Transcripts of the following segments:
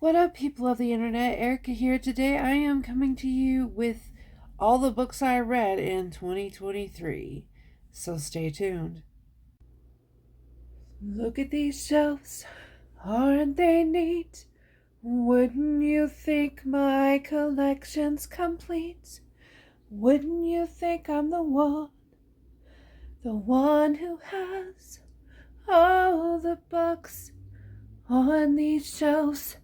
What up, people of the internet? Erica here. Today I am coming to you with all the books I read in 2023. So stay tuned. Look at these shelves. Aren't they neat? Wouldn't you think my collection's complete? Wouldn't you think I'm the one who has all the books on these shelves?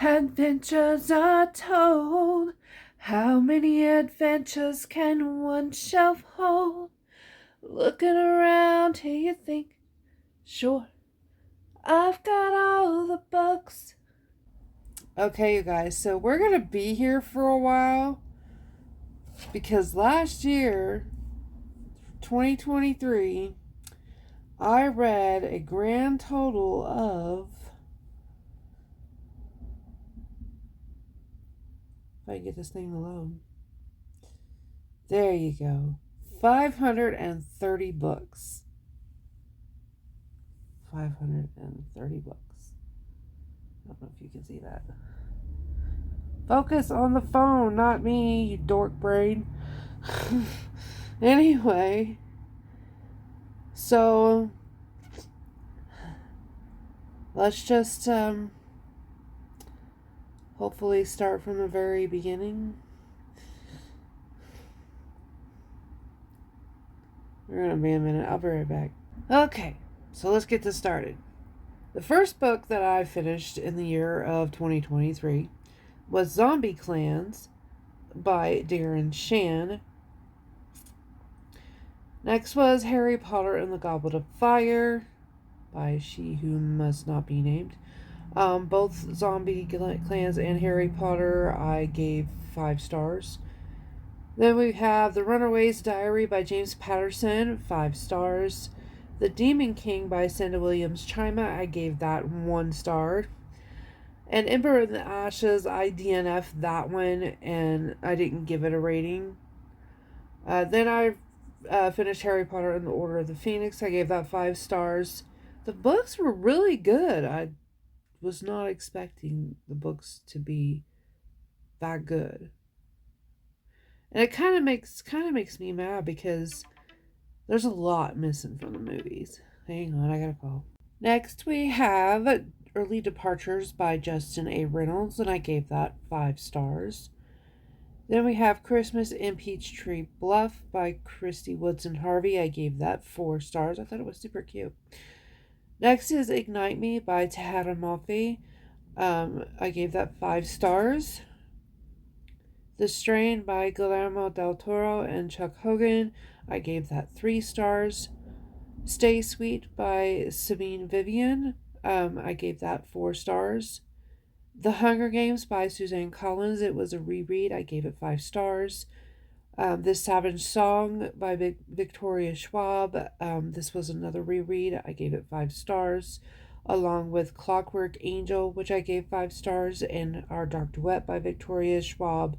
Adventures are told. How many adventures can one shelf hold? Looking around here, you think, sure, I've got all the books. Okay, you guys, so we're going to be here for a while because last year, 2023, I read a grand total of, if I get this thing to load, there you go, 530 books. 530 books. I don't know if you can see that. Focus on the phone, not me, you dork brain. Anyway, so let's just hopefully start from the very beginning. We're gonna be a minute. I'll be right back. Okay, so let's get this started. The first book that I finished in the year of 2023 was Zombie Clans by Darren Shan. Next was Harry Potter and the Goblet of Fire by She Who Must Not Be Named. Both Zombie Clans and Harry Potter I gave 5 stars. Then we have The Runaway's Diary by James Patterson, 5 stars. The Demon King by Senda Williams-Chima, I gave that 1 star. And Ember in the Ashes, I DNF'd that one, and I didn't give it a rating. Then I finished Harry Potter and the Order of the Phoenix. I gave that 5 stars. The books were really good. I was not expecting the books to be that good. And it kind of makes me mad because there's a lot missing from the movies. Hang on, I gotta call. Next, we have Early Departures by Justin A. Reynolds, and I gave that 5 stars. Then we have Christmas in Peachtree Bluff by Christy Woodson Harvey. I gave that 4 stars. I thought it was super cute. Next is Ignite Me by Tahara Mafi. I gave that 5 stars. The Strain by Guillermo del Toro and Chuck Hogan. I gave that 3 stars. Stay Sweet by Sabine Vivian. I gave that 4 stars. The Hunger Games by Suzanne Collins. It was a reread. I gave it 5 stars. This Savage Song by Victoria Schwab. This was another reread. I gave it 5 stars. Along with Clockwork Angel, which I gave 5 stars, and Our Dark Duet by Victoria Schwab.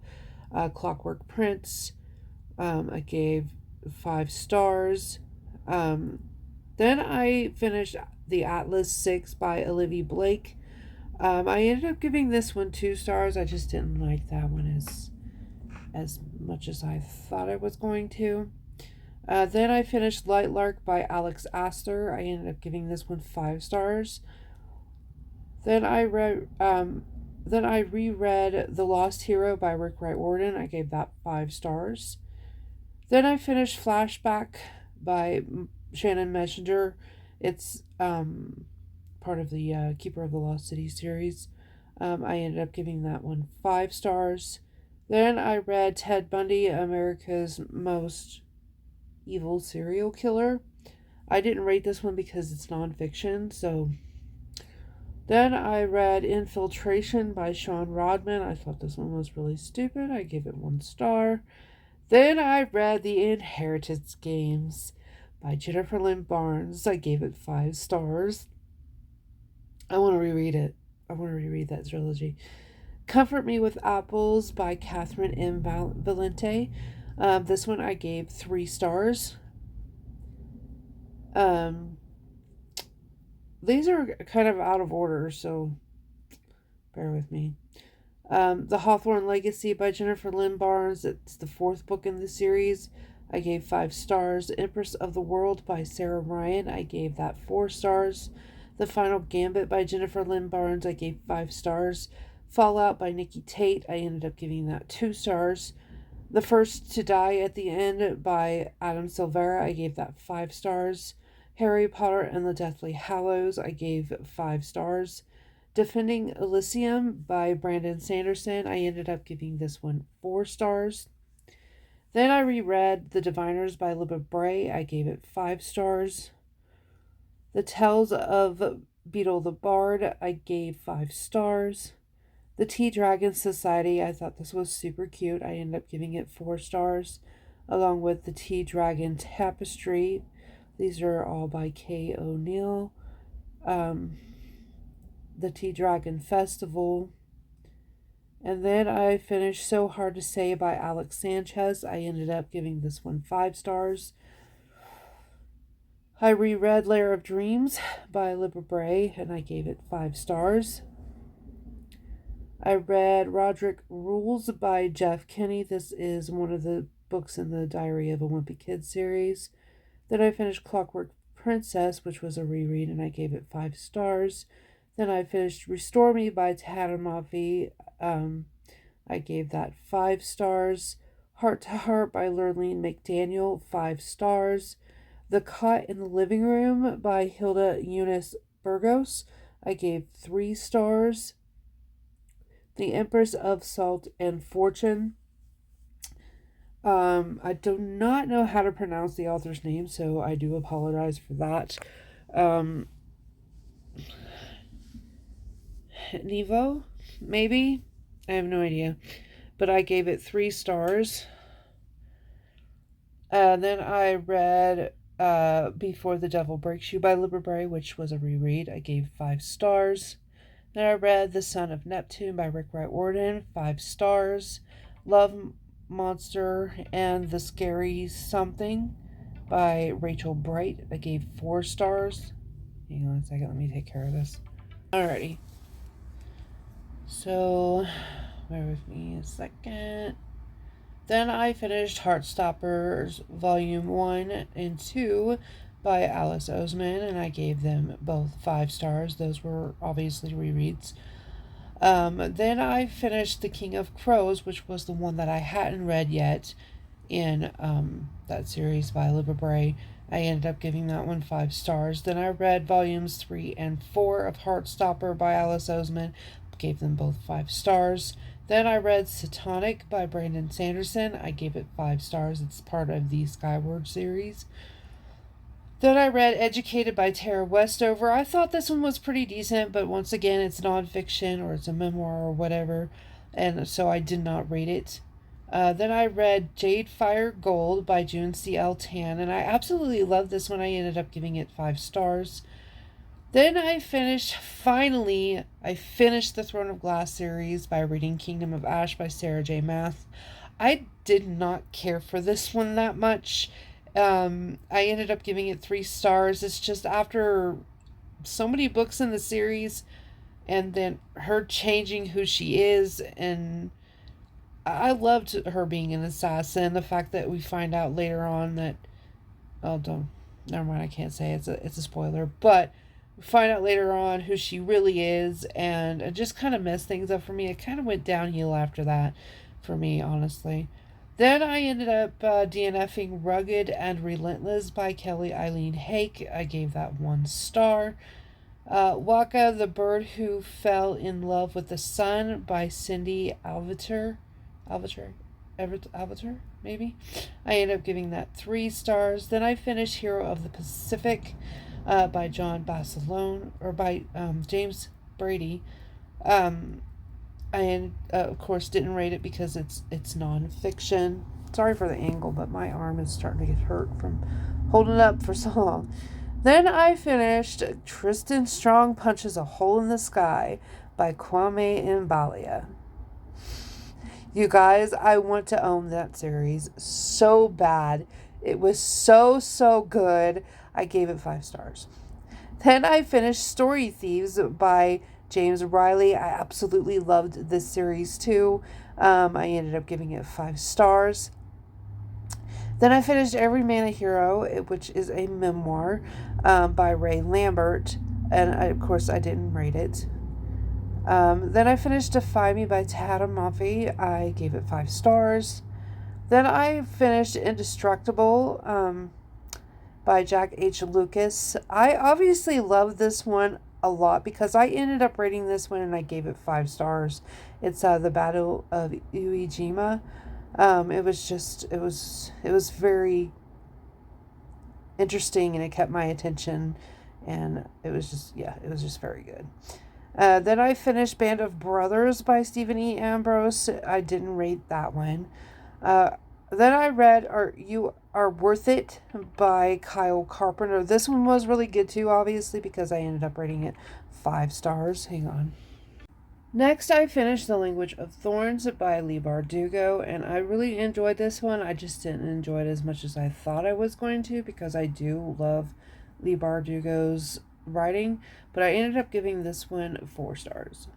Clockwork Prince, I gave 5 stars. Then I finished The Atlas 6 by Olivia Blake. I ended up giving this one 2 stars. I just didn't like that one as much as I thought I was going to. Then I finished Light Lark by Alex Astor. I ended up giving this one 5 stars. Then I reread The Lost Hero by Rick Riordan. I gave that 5 stars. Then I finished Flashback by Shannon Messenger. It's part of the Keeper of the Lost City series. I ended up giving that one 5 stars. Then I read Ted Bundy, America's Most Evil Serial Killer. I didn't rate this one because it's nonfiction, so... Then I read Infiltration by Sean Rodman. I thought this one was really stupid. I gave it 1 star. Then I read The Inheritance Games by Jennifer Lynn Barnes. I gave it 5 stars. I want to reread it. I want to reread that trilogy. Comfort Me with Apples by Catherine M. Valente. This one I gave 3 stars. These are kind of out of order, so Bear with me. The Hawthorne Legacy by Jennifer Lynn Barnes. It's the 4th book in the series. I gave 5 stars. Empress of the World by Sarah Ryan. I gave that 4 stars. The Final Gambit by Jennifer Lynn Barnes. I gave 5 stars. Fallout by Nikki Tate. I ended up giving that 2 stars. The First to Die at the End by Adam Silvera. I gave that 5 stars. Harry Potter and the Deathly Hallows. I gave 5 stars. Defending Elysium by Brandon Sanderson. I ended up giving this one 4 stars. Then I reread The Diviners by Libba Bray. I gave it 5 stars. The Tales of Beetle the Bard. I gave 5 stars. The Tea Dragon Society. I thought this was super cute. I ended up giving it 4 stars. Along with The Tea Dragon Tapestry. These are all by Kay O'Neill. The Tea Dragon Festival. And then I finished So Hard to Say by Alex Sanchez. I ended up giving this one 5 stars. I reread Lair of Dreams by Libba Bray, and I gave it 5 stars. I read Roderick Rules by Jeff Kinney. This is one of the books in the Diary of a Wimpy Kid series. Then I finished Clockwork Princess, which was a reread, and I gave it 5 stars. Then I finished Restore Me by Tahara Mafi. I gave that 5 stars. Heart to Heart by Lurleen McDaniel, 5 stars. The Cot in the Living Room by Hilda Eunice Burgos. I gave 3 stars. The Empress of Salt and Fortune. I do not know how to pronounce the author's name, so I do apologize for that. Nevo, maybe? I have no idea. But I gave it 3 stars. Then I read Before the Devil Breaks You by Libba Bray, which was a reread. I gave 5 stars. Then I read The Son of Neptune by Rick Wright-Warden, 5 stars. Love Monster and the Scary Something by Rachel Bright. I gave 4 stars. Hang on a second, let me take care of this. Alrighty. So, bear with me a second. Then I finished Heartstoppers Volume 1 and 2 by Alice Oseman, and I gave them both 5 stars. Those were obviously rereads. Then I finished The King of Crows, which was the one that I hadn't read yet in that series by Libba Bray. I ended up giving that one 5 stars. Then I read Volumes 3 and 4 of Heartstopper by Alice Oseman. Gave them both 5 stars. Then I read Satanic by Brandon Sanderson. I gave it 5 stars. It's part of the Skyward series. Then I read Educated by Tara Westover. I thought this one was pretty decent, but once again, it's nonfiction or it's a memoir or whatever, and so I did not rate it. Then I read Jade Fire Gold by June C.L. Tan, and I absolutely loved this one. I ended up giving it 5 stars. Then I finished the Throne of Glass series by reading Kingdom of Ash by Sarah J. Maas. I did not care for this one that much. I ended up giving it 3 stars. It's just after so many books in the series and then her changing who she is, and I loved her being an assassin. The fact that we find out later on that, never mind, I can't say it's a spoiler, but we find out later on who she really is, and it just kind of messed things up for me. It kind of went downhill after that for me, honestly. Then I ended up DNFing Rugged and Relentless by Kelly Eileen Hake. I gave that 1 star. Waka, the Bird Who Fell in Love with the Sun by Cindy Alvater, maybe? I ended up giving that 3 stars. Then I finished Hero of the Pacific by John Basilone, or by James Brady. I, of course, didn't rate it because it's nonfiction. Sorry for the angle, but my arm is starting to get hurt from holding it up for so long. Then I finished Tristan Strong Punches a Hole in the Sky by Kwame Mbalia. You guys, I want to own that series so bad. It was so good. I gave it 5 stars. Then I finished Story Thieves by James Riley. I absolutely loved this series too. I ended up giving it 5 stars. Then I finished Every Man a Hero, which is a memoir by Ray Lambert. And of course, I didn't rate it. Then I finished Defy Me by Tara Mafi. I gave it 5 stars. Then I finished Indestructible by Jack H. Lucas. I obviously love this one a lot because I ended up rating this one and I gave it 5 stars. It's The Battle of Iwo Jima. It was very interesting and it kept my attention, and it was just very good. Then I finished Band of Brothers by Stephen E. Ambrose. I didn't rate that one. Then I read You Are Worth It by Kyle Carpenter. This one was really good too, obviously, because I ended up rating it 5 stars. Hang on. Next, I finished The Language of Thorns by Leigh Bardugo, and I really enjoyed this one. I just didn't enjoy it as much as I thought I was going to because I do love Leigh Bardugo's writing, but I ended up giving this one 4 stars.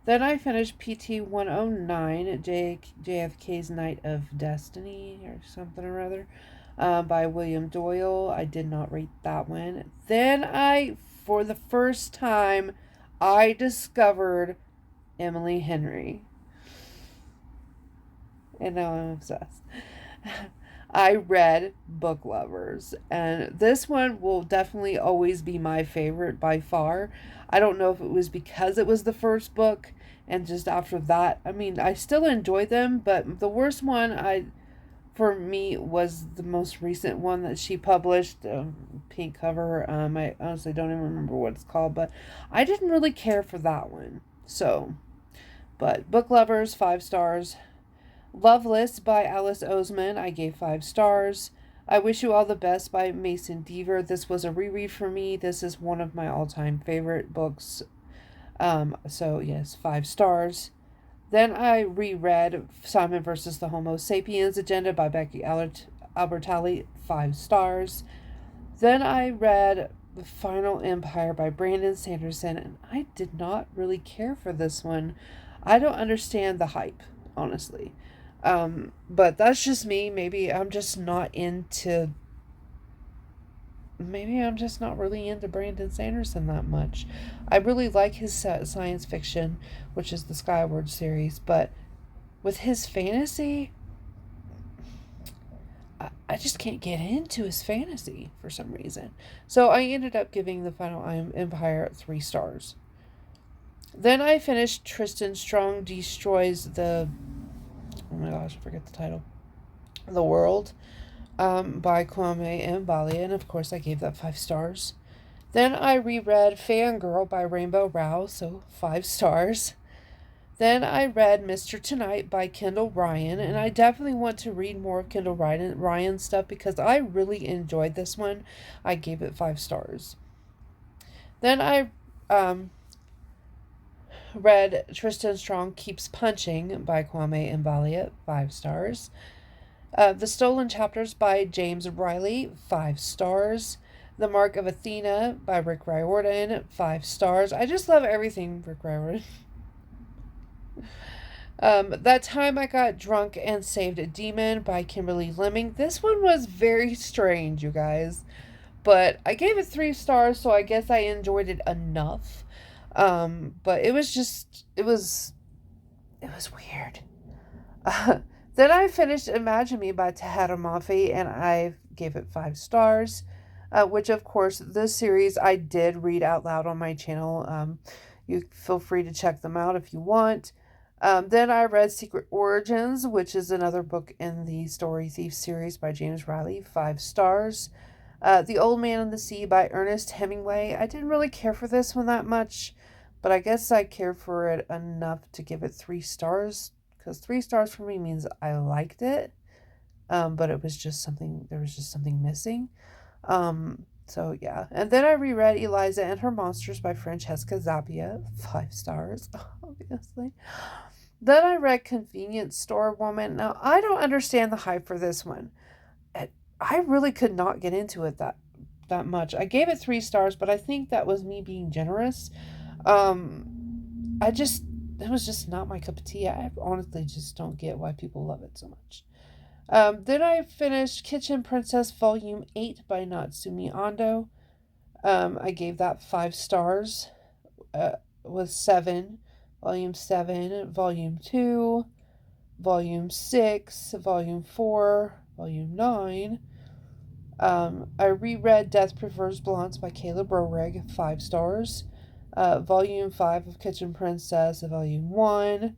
Then I finished PT 109, JFK's Night of Destiny, or something or other, by William Doyle. I did not rate that one. Then for the first time, I discovered Emily Henry. And now I'm obsessed. I read Book Lovers, and this one will definitely always be my favorite by far. I don't know if it was because it was the first book, and just after that, I mean, I still enjoy them, but the worst one for me was the most recent one that she published, pink cover. I honestly don't even remember what it's called, but I didn't really care for that one. So, but Book Lovers, 5 stars. Loveless by Alice Oseman, I gave 5 stars. I Wish You All the Best by Mason Deaver. This was a reread for me. This is one of my all-time favorite books. So yes, 5 stars. Then I reread Simon versus the Homo Sapiens Agenda by Becky Albertalli, 5 stars. Then I read The Final Empire by Brandon Sanderson, and I did not really care for this one. I don't understand the hype, honestly. But that's just me. Maybe I'm just not really into Brandon Sanderson that much. I really like his science fiction, which is the Skyward series, but with his fantasy, I just can't get into his fantasy for some reason. So I ended up giving The Final Empire 3 stars. Then I finished Tristan Strong Destroys the... Oh my gosh, I forget the title. The World. By Kwame Mbalia, and of course I gave that 5 stars. Then I reread Fangirl by Rainbow Rowell, so 5 stars. Then I read Mr. Tonight by Kendall Ryan, and I definitely want to read more of Kendall Ryan stuff because I really enjoyed this one. I gave it 5 stars. Then I read Tristan Strong Keeps Punching by Kwame Mbalia, 5 stars. The Stolen Chapters by James Riley, 5 stars. The Mark of Athena by Rick Riordan, 5 stars. I just love everything Rick Riordan. That Time I Got Drunk and Saved a Demon by Kimberly Lemming. This one was very strange, you guys. But I gave it 3 stars, so I guess I enjoyed it enough. But it was weird. Then I finished Imagine Me by Tahara Mafi, and I gave it 5 stars, which, of course, this series I did read out loud on my channel. You feel free to check them out if you want. Then I read Secret Origins, which is another book in the Story Thief series by James Riley, 5 stars. The Old Man and the Sea by Ernest Hemingway. I didn't really care for this one that much, but I guess I cared for it enough to give it 3 stars. Because 3 stars for me means I liked it, but there was just something missing. So yeah. And then I reread Eliza and Her Monsters by Francesca Zappia, 5 stars, obviously. Then I read Convenience Store Woman. Now, I don't understand the hype for this one. I really could not get into it that much. I gave it 3 stars, but I think that was me being generous. It was just not my cup of tea. I honestly just don't get why people love it so much. Then I finished Kitchen Princess Volume 8 by Natsumi Ando. I gave that 5 stars. With 7, Volume 7, Volume 2, Volume 6, Volume 4, Volume 9. I reread Death Prefers Blondes by Kayla Brorig, 5 stars. Volume 5 of Kitchen Princess, Volume 1,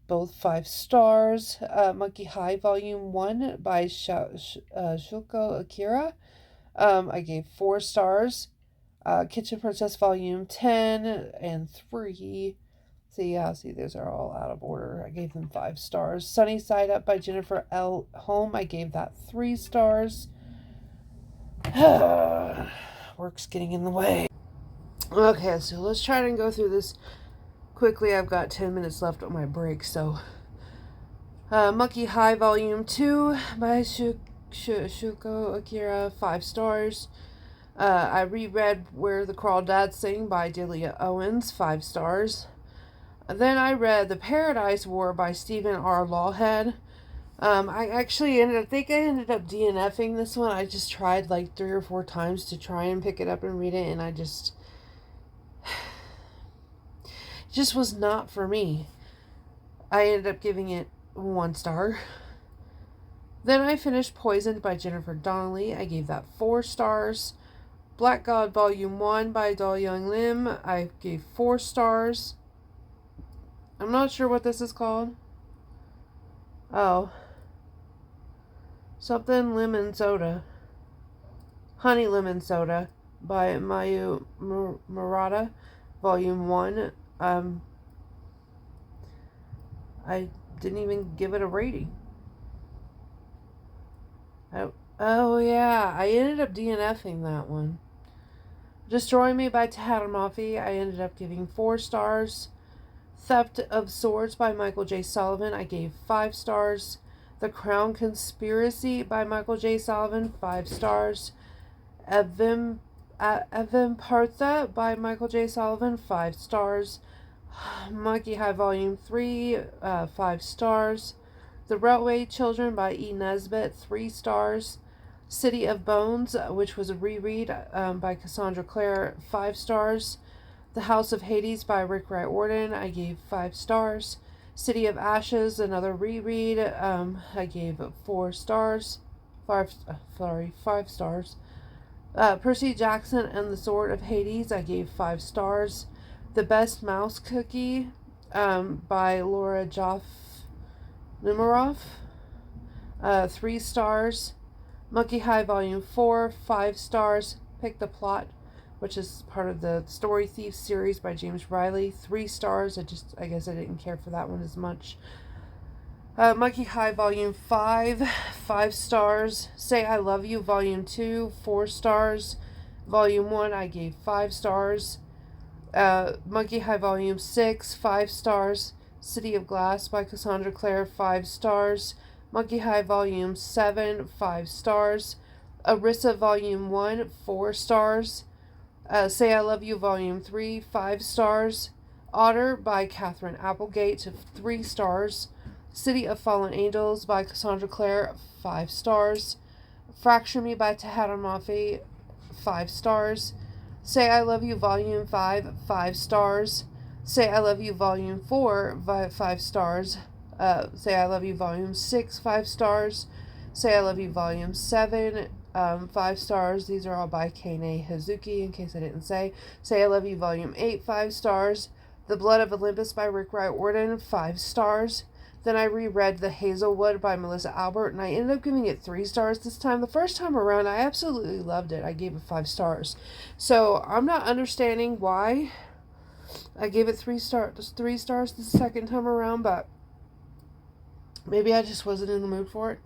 both 5 stars. Monkey High, Volume 1 by Shulko Akira. I gave 4 stars. Kitchen Princess Volume 10 and 3. See, those are all out of order. I gave them 5 stars. Sunny Side Up by Jennifer L. Home, I gave that 3 stars. Work's getting in the way. Okay, so let's try and go through this quickly. I've got 10 minutes left on my break, so. Monkey High Volume 2 by Shuko Akira, 5 stars. I reread Where the Crawdads Sing by Delia Owens, 5 stars. Then I read The Paradise War by Stephen R. Lawhead. I think I ended up DNFing this one. I just tried like 3 or 4 times to try and pick it up and read it, and it just was not for me. I ended up giving it 1 star. Then I finished Poisoned by Jennifer Donnelly. I gave that 4 stars. Black God Volume 1 by Do Young Lim. I gave 4 stars. I'm not sure what this is called. Oh. Something Lemon Soda. Honey Lemon Soda by Mayu Murata. Volume 1. I didn't even give it a rating. Oh yeah, I ended up DNFing that one. Destroy Me by Tahara Mafi, I ended up giving 4 stars. Theft of Swords by Michael J. Sullivan, I gave 5 stars. The Crown Conspiracy by Michael J. Sullivan, 5 stars. Evim Partha by Michael J. Sullivan, 5 stars. Monkey High Volume 3, 5 stars. The Railway Children by E. Nesbitt, 3 stars. City of Bones, which was a reread by Cassandra Clare, 5 stars. The House of Hades by Rick Riordan, I gave 5 stars. City of Ashes, another reread, I gave 4 stars. 5 stars. Percy Jackson and the Sword of Hades, I gave 5 stars. The Best Mouse Cookie by Laura Joff Nemiroff, 3 stars. Monkey High Volume 4, 5 stars. Pick the Plot, which is part of the Story Thief series by James Riley, 3 stars. I guess I didn't care for that one as much. Monkey High Volume 5, 5 stars. Say I Love You Volume 2, 4 stars. Volume 1, I gave 5 stars. Monkey High Volume 6, 5 stars. City of Glass by Cassandra Clare, 5 stars. Monkey High Volume 7, 5 stars. Arissa Volume 1, 4 stars. Say I Love You Volume 3, 5 stars. Otter by Catherine Applegate, 3 stars. City of Fallen Angels by Cassandra Clare, 5 stars. Fracture Me by Tahara Mafi, 5 stars. Say I Love You Volume 5, 5 stars. Say I Love You Volume 4, 5 stars. Say I Love You Volume 6, 5 stars. Say I Love You Volume 7, 5 stars. These are all by Kane Hazuki, in case I didn't say. Say I Love You Volume 8, 5 stars. The Blood of Olympus by Rick Riordan, 5 stars. Then I reread The Hazelwood by Melissa Albert, and I ended up giving it 3 stars this time. The first time around, I absolutely loved it. I gave it 5 stars. So I'm not understanding why I gave it 3 stars the second time around, but maybe I just wasn't in the mood for it.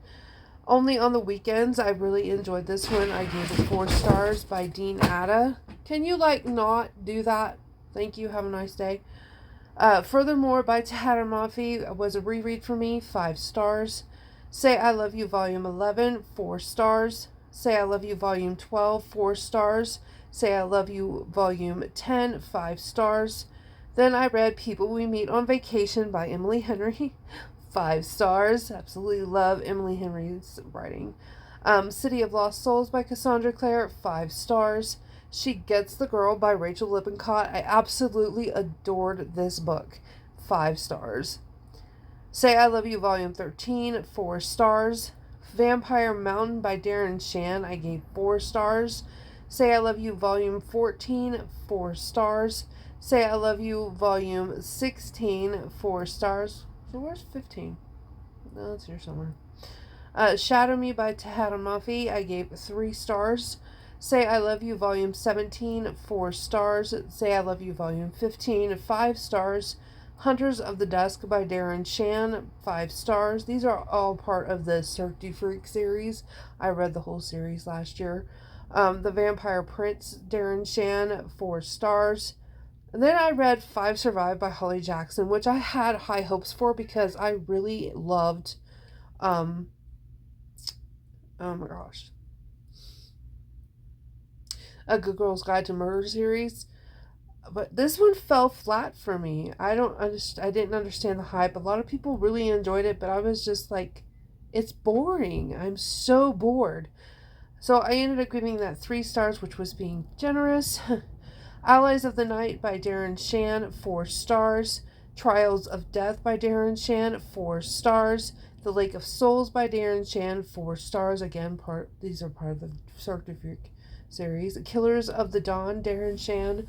Only on the Weekends, I really enjoyed this one. I gave it 4 stars by Dean Atta. Can you, not do that? Thank you. Have a nice day. Furthermore by Tahara Mafi was a reread for me, 5 stars. Say I Love You Volume 11, 4 stars. Say I Love You Volume 12, 4 stars. Say I Love You, Volume 10, 5 stars. Then I read People We Meet on Vacation by Emily Henry, 5 stars. Absolutely love Emily Henry's writing. City of Lost Souls by Cassandra Clare, 5 stars. She Gets the Girl by Rachel Lippincott. I absolutely adored this book, 5 stars. Say I Love You, Volume 13, 4 stars. Vampire Mountain by Darren Shan, I gave 4 stars. Say I Love You, Volume 14, 4 stars. Say I Love You, Volume 16, 4 stars. So where's 15? No, it's here somewhere. Shadow Me by Tahara Mafi, I gave 3 stars. Say I Love You, Volume 17, 4 stars. Say I Love You, Volume 15, 5 stars. Hunters of the Dusk by Darren Shan, 5 stars. These are all part of the Cirque du Freak series. I read the whole series last year. The Vampire Prince, Darren Shan, 4 stars. And then I read 5 Survive by Holly Jackson, which I had high hopes for because I really loved, oh my gosh, A Good Girl's Guide to Murder series. But this one fell flat for me. I didn't understand the hype. A lot of people really enjoyed it, but I was just like, it's boring. I'm so bored. So I ended up giving that 3 stars, which was being generous. Allies of the Night by Darren Shan, 4 stars. Trials of Death by Darren Shan, 4 stars. The Lake of Souls by Darren Shan, 4 stars. Again, these are part of the Cirque du Freak series. Killers of the Dawn, Darren Shan,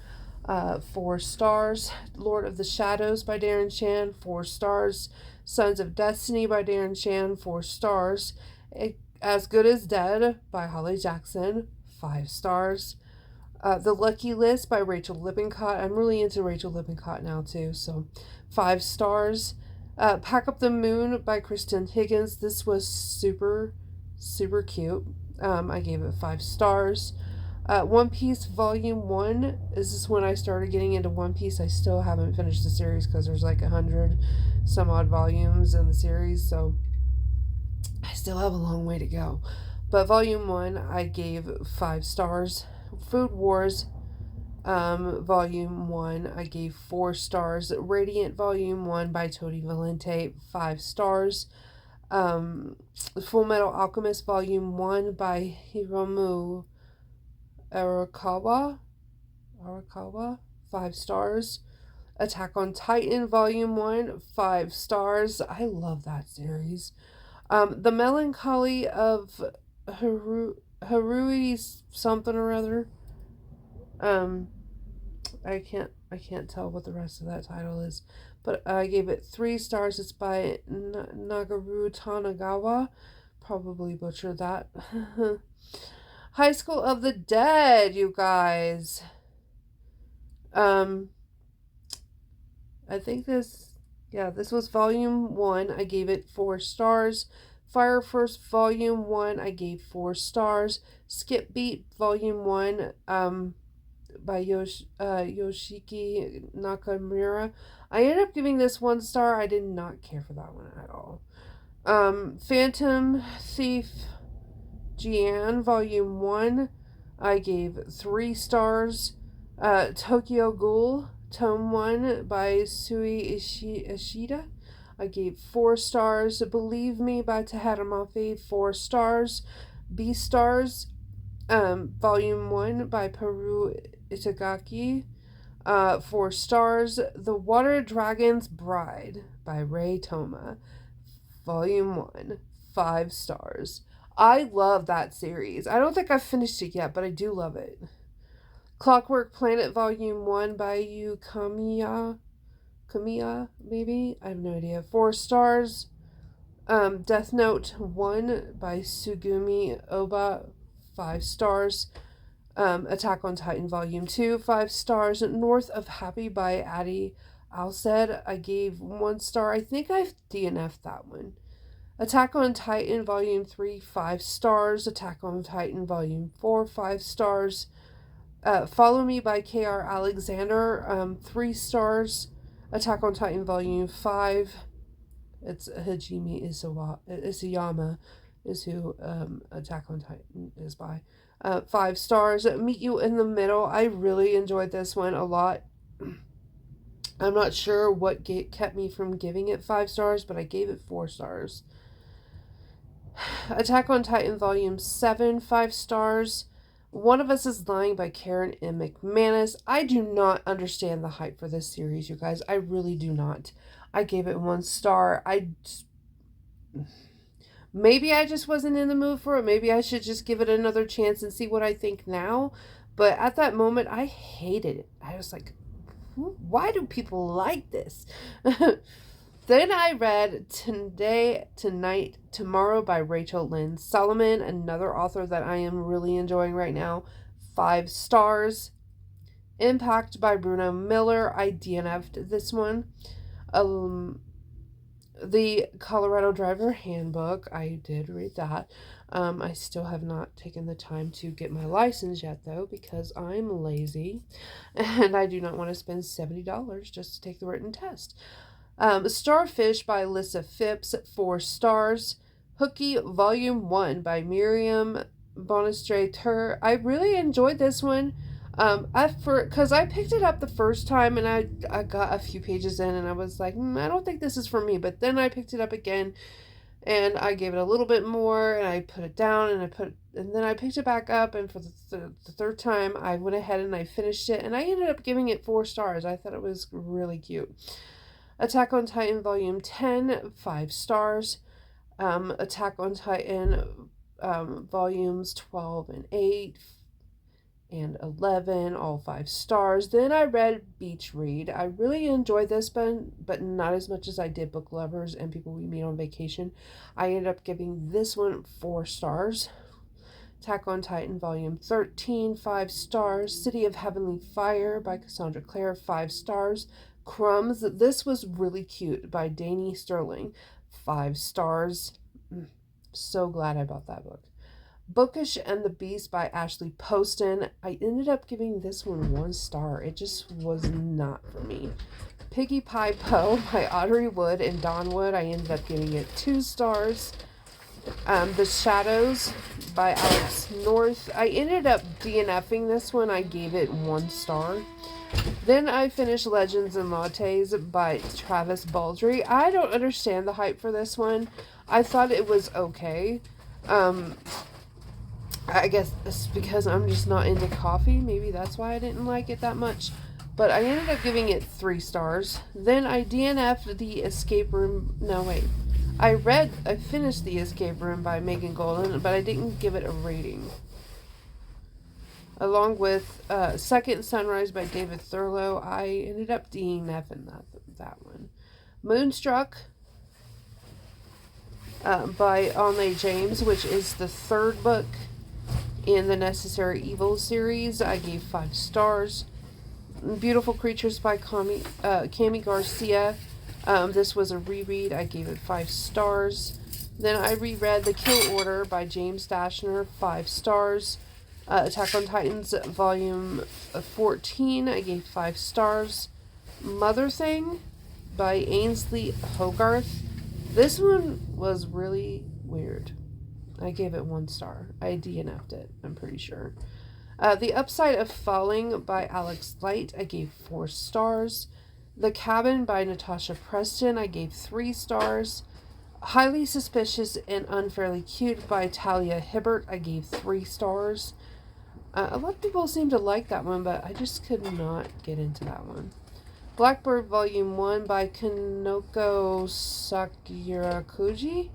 4 stars. Lord of the Shadows by Darren Shan, 4 stars. Sons of Destiny by Darren Shan, 4 stars. As Good as Dead by Holly Jackson, 5 stars. The Lucky List by Rachel Lippincott. I'm really into Rachel Lippincott now too, so 5 stars. Pack Up the Moon by Kristen Higgins. This was super, super cute. I gave it 5 stars. One Piece Volume 1. This is when I started getting into One Piece. I still haven't finished the series because there's like 100 some odd volumes in the series, so I still have a long way to go. But Volume 1, I gave 5 stars. Food Wars, Volume 1, I gave 4 stars. Radiant Volume 1 by Tony Valente, 5 stars. Full Metal Alchemist Volume 1 by Hiromu Arakawa, 5 stars. Attack on Titan Volume 1, 5 stars. I love that series. The Melancholy of Harui something or other. I can't tell what the rest of that title is, but I gave it 3 stars. It's by Nagaru Tanagawa. Probably butchered that. High School of the Dead, you guys. I think this was Volume 1. I gave it 4 stars. Fire First Volume 1, I gave 4 stars. Skip Beat Volume 1, by Yoshiki Nakamura. I ended up giving this 1 star. I did not care for that one at all. Phantom Thief Jian Volume 1, I gave 3 stars. Tokyo Ghoul Tome 1 by Sui Ishida, I gave 4 stars. Believe Me by Tahara Mafi, 4 stars. Beastars, Volume 1 by Peru Itagaki, 4 stars. The Water Dragon's Bride by Ray Toma, Volume 1, 5 stars. I love that series. I don't think I've finished it yet, but I do love it. Clockwork Planet Volume 1 by Yu Kamiya, maybe? I have no idea. 4 stars. Death Note 1 by Sugumi Oba, 5 stars. Attack on Titan Volume 2, 5 stars. North of Happy by Addie Alced, I gave 1 star. I think I've DNF'd that one. Attack on Titan Volume 3, 5 stars. Attack on Titan Volume 4, 5 stars. Follow Me by K.R. Alexander, 3 stars. Attack on Titan Volume 5. It's Hajime Isayama is who Attack on Titan is by. 5 stars. Meet You in the Middle. I really enjoyed this one a lot. I'm not sure what kept me from giving it 5 stars, but I gave it 4 stars. Attack on Titan Volume 7, 5 stars. One of Us is Lying by Karen M. McManus. I do not understand the hype for this series, you guys. I really do not. I gave it 1 star. Maybe I just wasn't in the mood for it. Maybe I should just give it another chance and see what I think now. But at that moment, I hated it. I was like, why do people like this? Then I read Today, Tonight, Tomorrow by Rachel Lynn Solomon, another author that I am really enjoying right now. 5 stars. Impact by Bruno Miller. I DNF'd this one. The Colorado Driver Handbook. I did read that. I still have not taken the time to get my license yet, though, because I'm lazy and I do not want to spend $70 just to take the written test. Starfish by Alyssa Phipps, 4 stars. Hooky Volume 1 by Miriam Bonestray-Tur. I really enjoyed this one. Because I picked it up the first time and I got a few pages in and I was like, I don't think this is for me. But then I picked it up again and I gave it a little bit more and I put it down and then I picked it back up, and for the third time I went ahead and I finished it and I ended up giving it 4 stars. I thought it was really cute. Attack on Titan Volume 10, 5 stars. Attack on Titan Volumes 12 and 8 and 11, all 5 stars. Then I read Beach Read. I really enjoyed this one, but not as much as I did Book Lovers and People We Meet on Vacation. I ended up giving this one 4 stars. Attack on Titan Volume 13, 5 stars. City of Heavenly Fire by Cassandra Clare, 5 stars. Crumbs. This was really cute by Dani Sterling, 5 stars. So glad I bought that book. Bookish and the Beast by Ashley Poston. I ended up giving this one 1 star. It just was not for me. Piggy Pie Poe by Audrey Wood and Don Wood. I ended up giving it 2 stars. The Shadows by Alex North. I ended up DNFing this one. I gave it 1 star. Then I finished Legends and Lattes by Travis Baldree. I don't understand the hype for this one. I thought it was okay. I guess it's because I'm just not into coffee. Maybe that's why I didn't like it that much. But I ended up giving it 3 stars. Then I DNF'd The Escape Room. No, wait. I finished The Escape Room by Megan Golden, but I didn't give it a rating. Along with Second Sunrise by David Thurlow, I ended up DNFing that one. Moonstruck by Onley James, which is the 3rd book in the Necessary Evil series. I gave 5 stars. Beautiful Creatures by Cami Garcia. This was a reread. I gave it 5 stars. Then I reread The Kill Order by James Dashner, 5 stars. Attack on Titans Volume 14, I gave 5 stars. Mother Thing by Ainsley Hogarth. This one was really weird. I gave it 1 star. I DNF'd it, I'm pretty sure. The Upside of Falling by Alex Light, I gave 4 stars. The Cabin by Natasha Preston, I gave 3 stars. Highly Suspicious and Unfairly Cute by Talia Hibbert, I gave 3 stars. A lot of people seem to like that one, but I just could not get into that one. Blackbird Volume 1 by Kanoko Sakurakuji?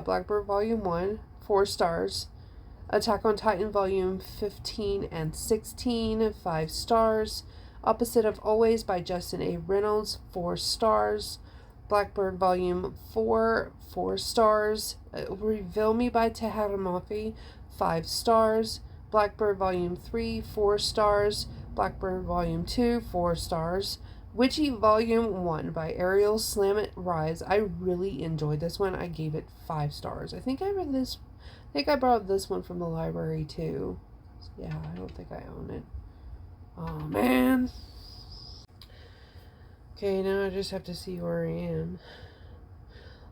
Blackbird Volume 1, 4 stars. Attack on Titan Volume 15 and 16, 5 stars. Opposite of Always by Justin A. Reynolds, 4 stars. Blackbird Volume 4, 4 stars. Reveal Me by Tahereh Mafi, 5 stars. Blackbird Volume 3, 4 stars. Blackbird Volume 2, 4 stars. Witchy Volume 1 by Ariel Slammet Rise. I really enjoyed this one. I gave it 5 stars. I think I borrowed this one from the library too. Yeah, I don't think I own it. Oh man. Okay, now I just have to see where I am.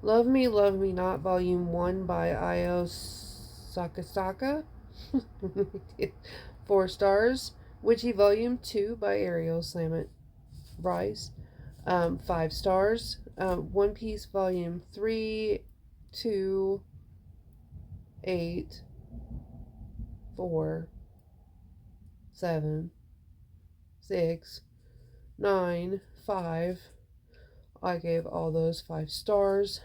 Love Me Not, Volume 1 by Io Sakasaka. 4 stars. Witchy Volume 2 by Ariel Slamet Rice. 5 stars. One Piece Volume 3, 2, 8, 4, 7, 6, 9, 5. I gave all those 5 stars.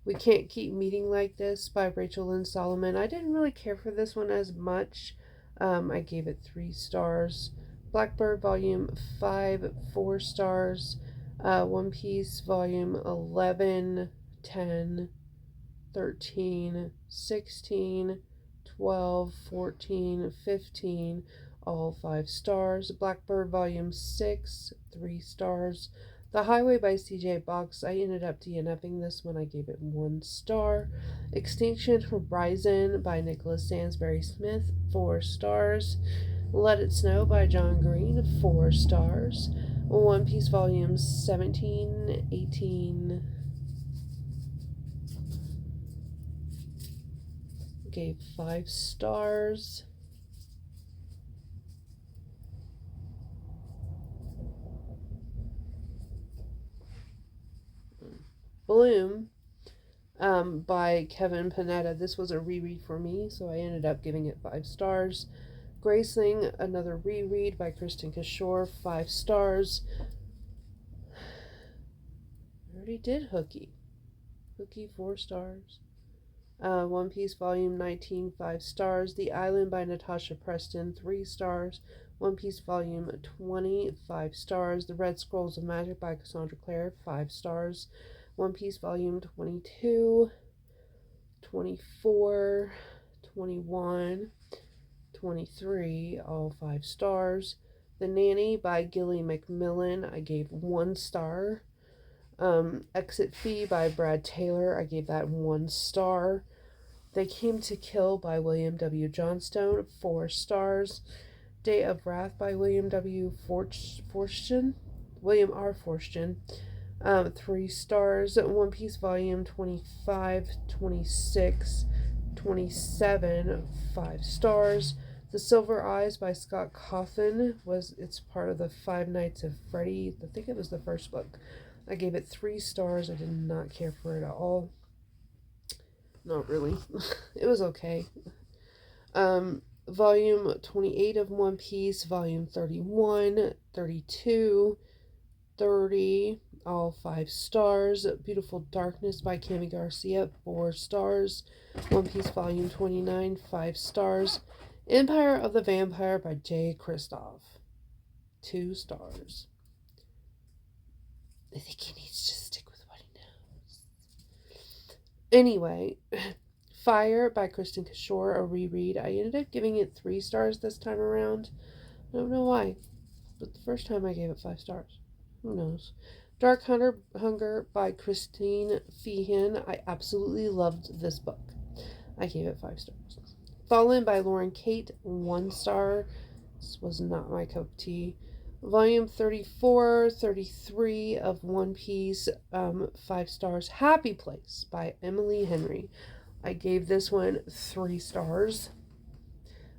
We Can't Keep Meeting Like This by Rachel Lynn Solomon. I didn't really care for this one as much. I gave it 3 stars. Blackbird Volume 5, 4 stars. One Piece Volume 11, 10, 13, 16, 12, 14, 15, all 5 stars. Blackbird Volume 6, 3 stars. The Highway by CJ Box, I ended up DNFing this one. I gave it 1 star. Extinction Horizon by Nicholas Sansbury Smith, 4 stars. Let It Snow by John Green, 4 stars. One Piece Volumes 17, 18, gave 5 stars. Bloom by Kevin Panetta. This was a reread for me, so I ended up giving it 5 stars. Graceling, another reread by Kristen Kishore, 5 stars. I already did Hooky. Hooky, 4 stars. One Piece Volume 19, 5 stars. The Island by Natasha Preston, 3 stars. One Piece Volume 20, 5 stars. The Red Scrolls of Magic by Cassandra Clare, 5 stars. One Piece Volume 22, 24, 21, 23, all 5 stars. The Nanny by Gilly McMillan, I gave 1 star. Exit Fee by Brad Taylor, I gave that 1 star. They Came to Kill by William W. Johnstone, 4 stars. Day of Wrath by William W. Forstchen, William R. Forstchen, 3 stars. One Piece Volume 25, 26, 27, 5 stars. The Silver Eyes by Scott Cawthon it's part of the Five Nights of Freddy. I think it was the first book. I gave it 3 stars. I did not care for it at all. Not really. It was okay. Volume 28 of One Piece, Volume 31, 32, 30, all 5 stars. Beautiful Darkness by Cami Garcia, 4 stars. One Piece Volume 29, 5 stars. Empire of the Vampire by Jay Kristoff, 2 stars. I think he needs to stick with what he knows. Anyway, Fire by Kristen Kishore, a reread. I ended up giving it 3 stars this time around. I don't know why, but the first time I gave it 5 stars. Who knows? Dark Hunger by Christine Feehan. I absolutely loved this book. I gave it 5 stars. Fallen by Lauren Kate, 1 star. This was not my cup of tea. Volume 34, 33 of One Piece, 5 stars. Happy Place by Emily Henry. I gave this one 3 stars,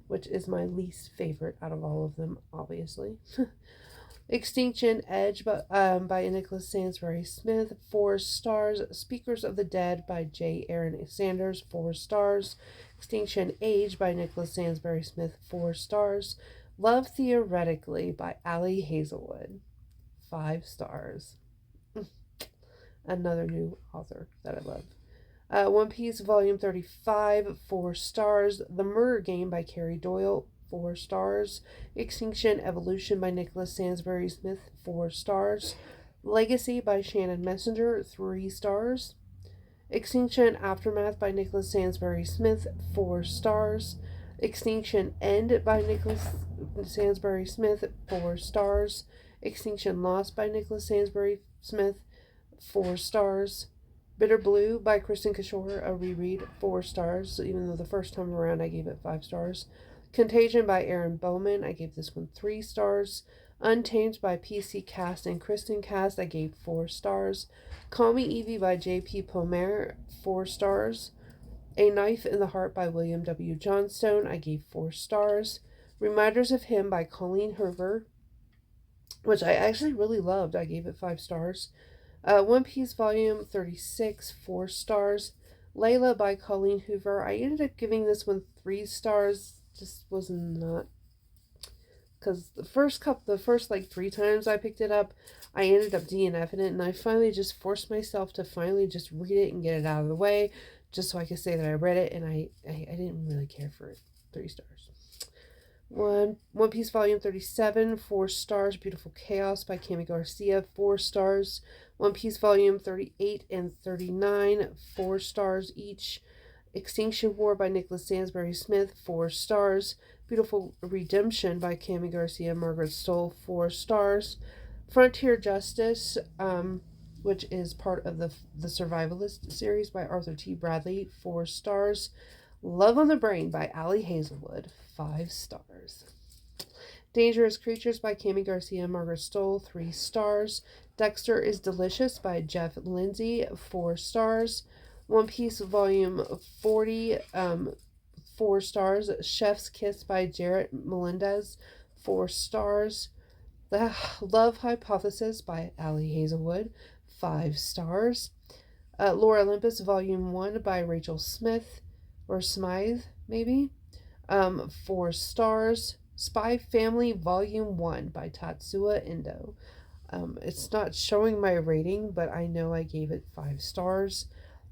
which is my least favorite out of all of them, obviously. Extinction Edge by Nicholas Sansbury Smith, 4 stars. Speakers of the Dead by J. Aaron Sanders, 4 stars. Extinction Age by Nicholas Sansbury Smith, 4 stars. Love Theoretically by Allie Hazelwood, 5 stars. Another new author that I love. One Piece Volume 35, 4 stars. The Murder Game by Carrie Doyle, 4 stars. Extinction Evolution by Nicholas Sansbury Smith, 4 stars. Legacy by Shannon Messenger, 3 stars. Extinction Aftermath by Nicholas Sansbury Smith, 4 stars. Extinction End by Nicholas Sansbury Smith, 4 stars. Extinction Lost by Nicholas Sansbury Smith, 4 stars. Bitter Blue by Kristen Kishore, a reread, 4 stars, even though the first time around I gave it 5 stars. Contagion by Aaron Bowman, I gave this one 3 stars. Untamed by PC Cast and Kristen Cast, I gave 4 stars. Call Me Evie by J.P. Pomer, 4 stars. A Knife in the Heart by William W. Johnstone, I gave 4 stars. Reminders of Him by Colleen Hoover, which I actually really loved, I gave it 5 stars. One Piece Volume 36, 4 stars. Layla by Colleen Hoover, I ended up giving this one 3 stars. Just was not, because the first like 3 times I picked it up, I ended up DNFing it, and I finally just forced myself to finally just read it and get it out of the way, just so I could say that I read it, and I didn't really care for it. 3 stars. One Piece Volume 37, 4 stars. Beautiful Chaos by Cami Garcia, 4 stars. One Piece Volume 38 and 39, 4 stars each. Extinction War by Nicholas Sansbury Smith, 4 stars. Beautiful Redemption by Cami Garcia, Margaret Stoll, 4 stars. Frontier Justice, which is part of the Survivalist series by Arthur T. Bradley, 4 stars. Love on the Brain by Allie Hazelwood, 5 stars. Dangerous Creatures by Cami Garcia and Margaret Stoll, 3 stars. Dexter is Delicious by Jeff Lindsay, 4 stars. One Piece Volume 40, 4 stars. Chef's Kiss by Jarrett Melendez, 4 stars. The Love Hypothesis by Allie Hazelwood, 5 stars. Lore Olympus Volume 1 by Rachel Smith, or Smythe, maybe, 4 stars. Spy Family Volume 1 by Tatsuya Endo. It's not showing my rating, but I know I gave it 5 stars.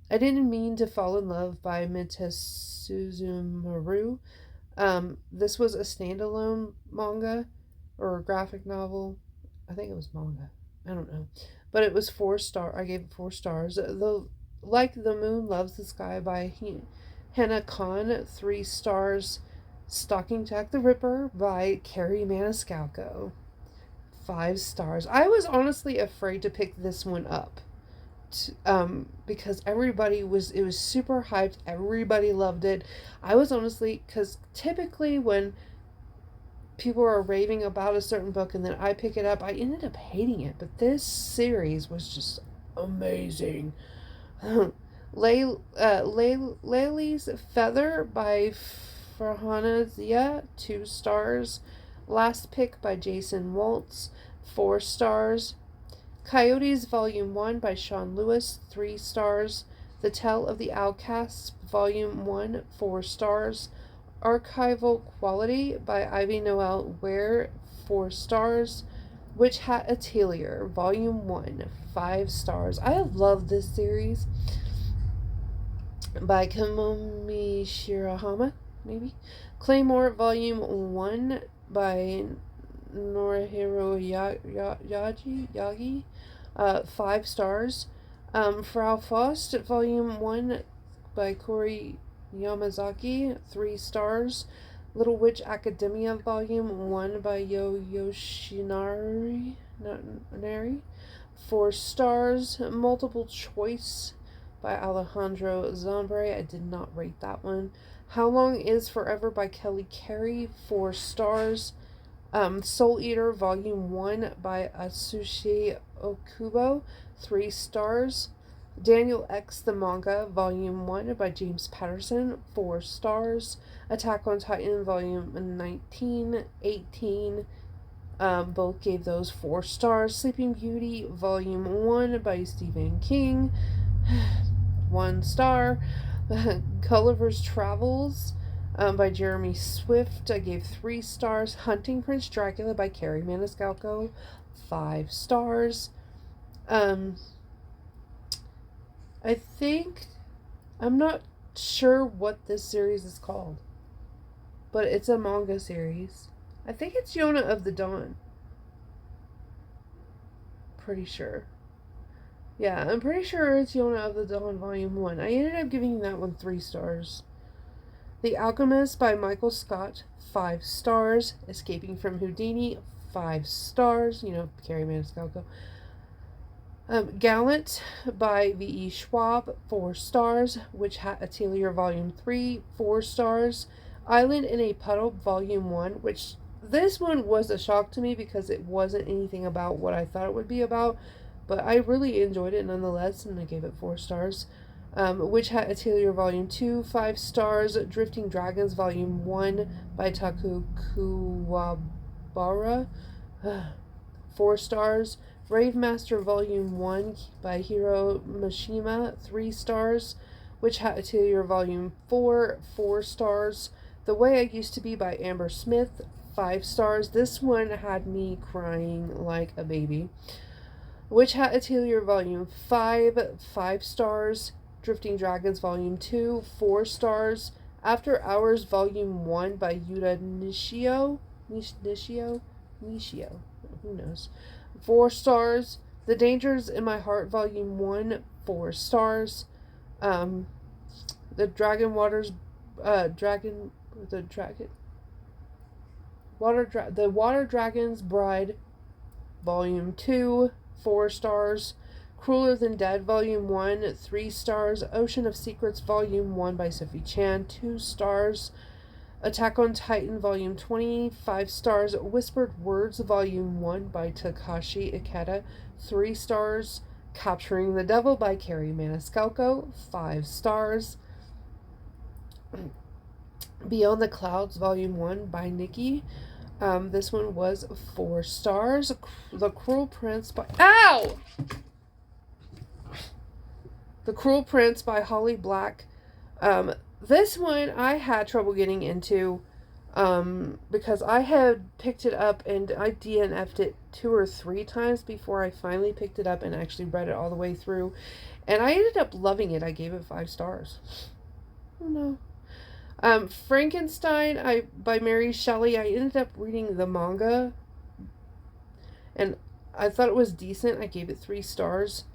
I Didn't Mean to Fall in Love by Mita Suzumaru. This was a standalone manga or a graphic novel. I think it was manga. I don't know. But it was 4 stars. I gave it 4 stars. Like the Moon Loves the Sky by Hannah Khan, 3 stars. Stalking Jack the Ripper by Carrie Maniscalco, 5 stars. I was honestly afraid to pick this one up. Because it was super hyped, everybody loved it. I was honestly, because typically when people are raving about a certain book and then I pick it up, I ended up hating it, but this series was just amazing. Layli's Feather by Farhana Zia, 2 stars. Last Pick by Jason Waltz, 4 stars. Coyotes Volume 1 by Sean Lewis, 3 stars. The Tale of the Outcasts Volume 1, 4 stars. Archival Quality by Ivy Noel Ware, 4 stars. Witch Hat Atelier Volume 1, 5 stars. I love this series. By Kamomi Shirahama, maybe. Claymore Volume 1 by Norihiro Yagi, 5 stars. Frau Faust Volume 1 by Kori Yamazaki, 3 stars. Little Witch Academia Volume 1 by Yoshinari, 4 stars. Multiple Choice by Alejandro Zambre, I did not rate that one. How Long Is Forever by Kelly Carey, 4 stars. Soul Eater Volume 1 by Atsushi Okubo, 3 stars. Daniel X the Manga Volume 1 by James Patterson, 4 stars. Attack on Titan Volume 19, 18, both gave those 4 stars. Sleeping Beauty Volume 1 by Stephen King, 1 star. Gulliver's Travels by Jeremy Swift, I gave 3 stars. Hunting Prince Dracula by Carrie Maniscalco, 5 stars. I think, I'm not sure what this series is called, but it's a manga series. I think it's Yona of the Dawn. Pretty sure. Yeah, I'm pretty sure it's Yona of the Dawn Volume 1. I ended up giving that one 3 stars. The Alchemist by Michael Scott, 5 stars. Escaping from Houdini, 5 stars. Carrie Maniscalco. Gallant by V.E. Schwab, 4 stars. Witch Hat Atelier Volume 3, 4 stars. Island in a Puddle, Volume 1, which this one was a shock to me because it wasn't anything about what I thought it would be about, but I really enjoyed it nonetheless, and I gave it 4 stars. Witch Hat Atelier Volume 2, 5 stars. Drifting Dragons Volume 1 by Taku Kuwabara, 4 stars. Brave Master Volume 1 by Hiro Mishima, 3 stars. Witch Hat Atelier Volume 4, 4 stars. The Way I Used to Be by Amber Smith, 5 stars. This one had me crying like a baby. Witch Hat Atelier Volume 5, 5 stars. Drifting Dragons Volume 2, 4 stars. After Hours Volume 1 by Yuta Nishio. Nishio. Who knows? 4 stars. The Dangers in My Heart Volume 1, 4 stars. The Dragon Waters, the Water Dragon's Bride Volume 2, 4 stars. Crueler Than Dead Volume 1, 3 stars. Ocean of Secrets Volume 1 by Sophie Chan, 2 stars. Attack on Titan Volume 20, 5 stars. Whispered Words Volume 1 by Takashi Ikeda, 3 stars. Capturing the Devil by Carrie Maniscalco, 5 stars. Beyond the Clouds Volume 1 by Nikki. This one was 4 stars. The Cruel Prince by... Ow! The Cruel Prince by Holly Black. This one I had trouble getting into because I had picked it up and I DNF'd it 2 or 3 times before I finally picked it up and actually read it all the way through. And I ended up loving it. I gave it 5 stars. Oh no. Frankenstein by Mary Shelley. I ended up reading the manga and I thought it was decent. I gave it 3 stars.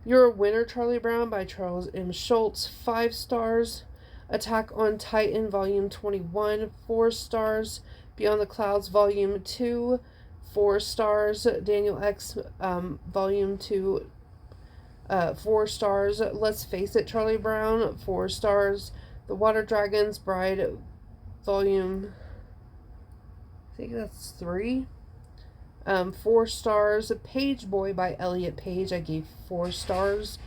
You're a Winner, Charlie Brown by Charles M. Schultz, 5 stars. Attack on Titan Volume 21, 4 stars. Beyond the Clouds Volume 2, 4 stars. Daniel X Volume 2, 4 stars. Let's Face It, Charlie Brown, 4 stars. The Water Dragon's Bride Volume, I think that's 3. 4 stars. Page Boy by Elliot Page, I gave 4 stars.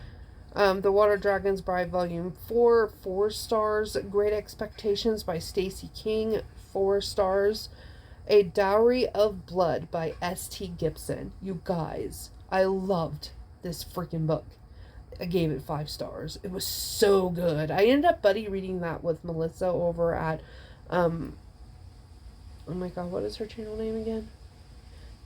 The Water Dragon's Bride Volume 4, 4 stars. Great Expectations by Stacey King, 4 stars. A Dowry of Blood by S.T. Gibson. You guys, I loved this freaking book. I gave it 5 stars. It was so good. I ended up buddy reading that with Melissa over at, oh my god, what is her channel name again?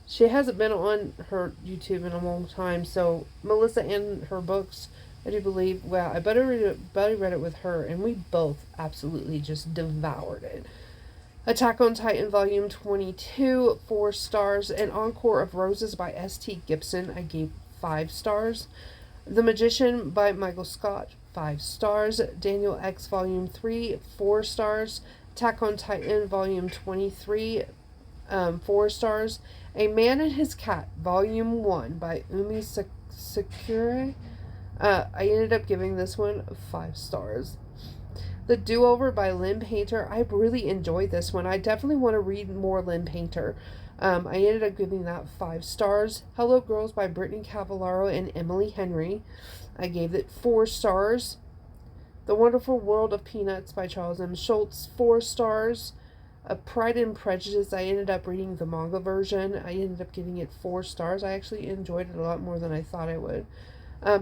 She hasn't been on her YouTube in a long time, so Melissa and her books, I do believe, well, I buddy read it with her, and we both absolutely just devoured it. Attack on Titan Volume 22, 4 stars. An Encore of Roses by S.T. Gibson, I gave 5 stars. The Magician by Michael Scott, 5 stars. Daniel X Volume 3, 4 stars. Attack on Titan Volume 23, 4 stars. A Man and His Cat Volume 1 by Umi Sakura. I ended up giving this one 5 stars. The Do-Over by Lynn Painter. I really enjoyed this one. I definitely want to read more Lynn Painter. I ended up giving that 5 stars. Hello Girls by Brittany Cavallaro and Emily Henry. I gave it 4 stars. The Wonderful World of Peanuts by Charles M. Schultz, 4 stars. Pride and Prejudice, I ended up reading the manga version. I ended up giving it 4 stars. I actually enjoyed it a lot more than I thought I would.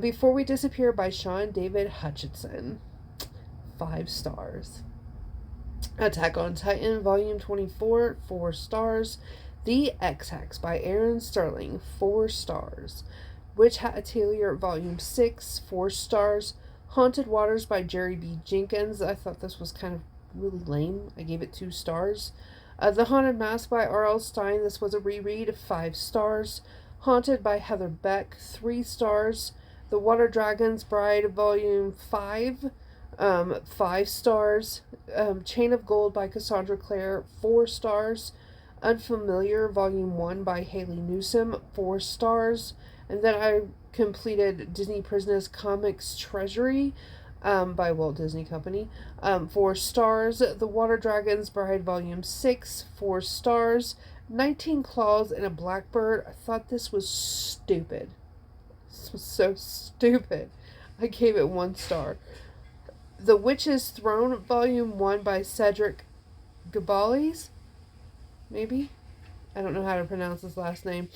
Before We Disappear by Sean David Hutchinson, 5 stars. Attack on Titan Volume 24, 4 stars. The X-Hex by Aaron Sterling, 4 stars. Witch Hat Atelier Volume 6, 4 stars. Haunted Waters by Jerry B. Jenkins. I thought this was kind of really lame. I gave it 2 stars. The Haunted Mask by R.L. Stine. This was a reread, 5 stars. Haunted by Heather Beck, 3 stars. The Water Dragon's Bride Volume 5, 5 stars. Chain of Gold by Cassandra Clare, 4 stars. Unfamiliar Volume 1 by Haley Newsome, 4 stars. And then I completed Disney Princess Comics Treasury. by Walt Disney Company. 4 stars. The Water Dragon's Bride Volume 6, 4 stars. 19 Claws and a Blackbird. I thought this was stupid. This was so stupid. I gave it 1 star. The Witch's Throne Volume 1 by Cedric Gabales. Maybe? I don't know how to pronounce his last name.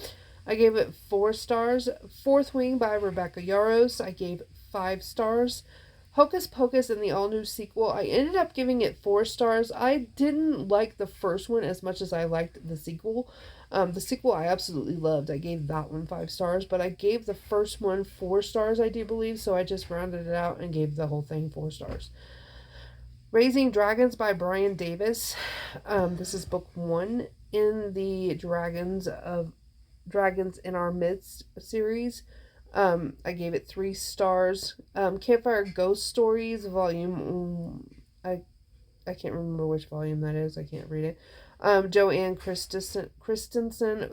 I gave it 4 stars. Fourth Wing by Rebecca Yarros. I gave 5 stars. Hocus Pocus and the all-new sequel. I ended up giving it 4 stars. I didn't like the first one as much as I liked the sequel. The sequel I absolutely loved. I gave that one 5 stars, but I gave the first one 4 stars, I do believe, so I just rounded it out and gave the whole thing 4 stars. Raising Dragons by Brian Davis. This is book 1 in the Dragons in Our Midst series. I gave it 3 stars. Campfire Ghost Stories, volume... I can't remember which volume that is. I can't read it. Joanne Christensen,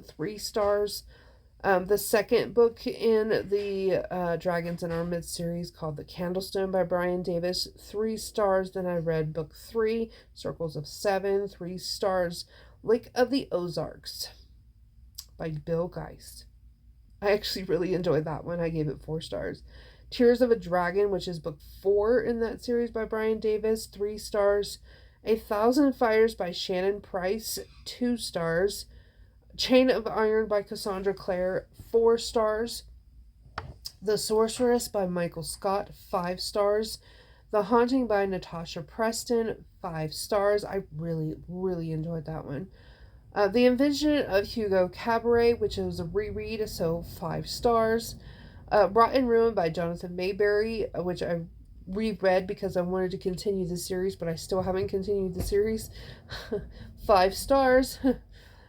3 stars. The second book in the Dragons in Our Midst series, called The Candlestone by Brian Davis, 3 stars. Then I read book 3, Circles of 7, 3 stars. Lake of the Ozarks by Bill Geist. I actually really enjoyed that one. I gave it 4 stars. Tears of a Dragon, which is book 4 in that series by Brian Davis, 3 stars. 1,000 Fires by Shannon Price, 2 stars. Chain of Iron by Cassandra Clare, 4 stars. The Sorceress by Michael Scott, 5 stars. The Haunting by Natasha Preston, 5 stars. I really, really enjoyed that one. The Invention of Hugo Cabaret, which was a reread, so 5 stars. Rotten Ruin by Jonathan Mayberry, which I reread because I wanted to continue the series, but I still haven't continued the series. 5 stars.